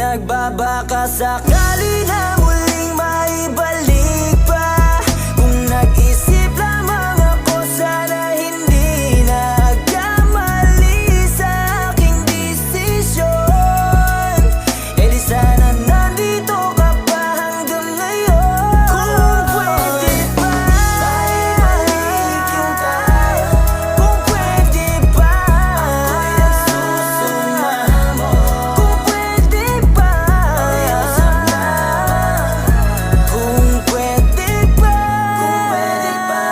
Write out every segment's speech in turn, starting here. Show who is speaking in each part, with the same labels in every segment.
Speaker 1: nagbabaka sakali na muling maibalik pa. Kung nag-isip lamang ako, sana hindi nagkamali sa aking desisyon. E di sana nandito ka pa hanggang ngayon. Kung pwede pa maibalik yung tayo, kung pwede pa ako'y nagsusumamo. Kung pwede pa kung pwede pa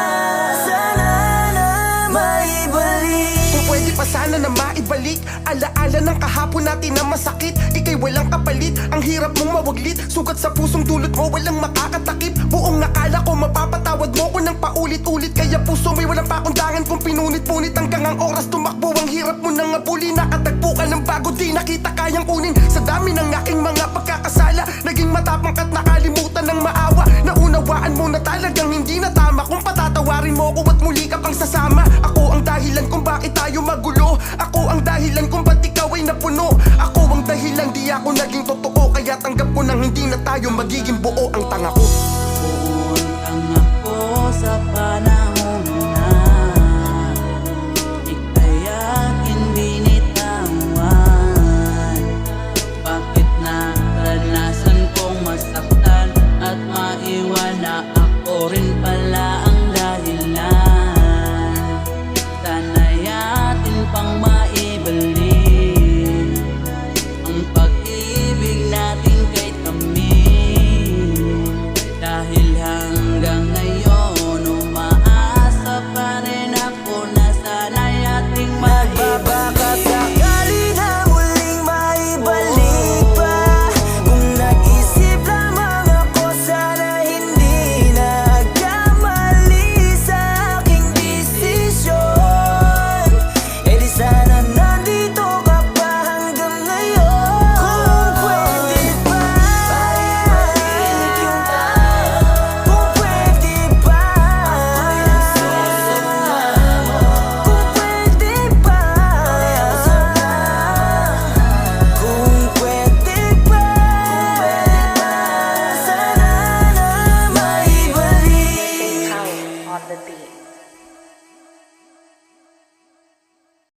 Speaker 1: sana na maibalik.
Speaker 2: Kung pwede pa sana na maibalik alaala ng kahapon natin na masakit. Ika'y walang kapalit, ang hirap mong mawaglit. Sugat sa pusong dulot mo, walang makakatakip. Buong nakala ko mapapatawad mo ko ng paulit-ulit. Kaya puso may walang pakundangan kung pinunit-punit. Hanggang ang oras tumakbo, ang hirap mo nang abuli. Nakatagpo ka ng bago, di nakita kayang kunin. Sa dami ng aking mga pagkakasala, naging matapang ka't nakalimutan ng maawa. Naunawaan mo na talagang hindi na tama kung patatawarin mo ko at muli ka pang sasama. Ako ang dahilan kung bakit tayo magulo. Ako ang dahilan kung ba't ikaw ay napuno. Ako ang dahilan di ako naging totoo. Kaya tanggap ko nang hindi na tayo magiging buo. Ang tanga ko.
Speaker 1: Buong ang ako sa panahon.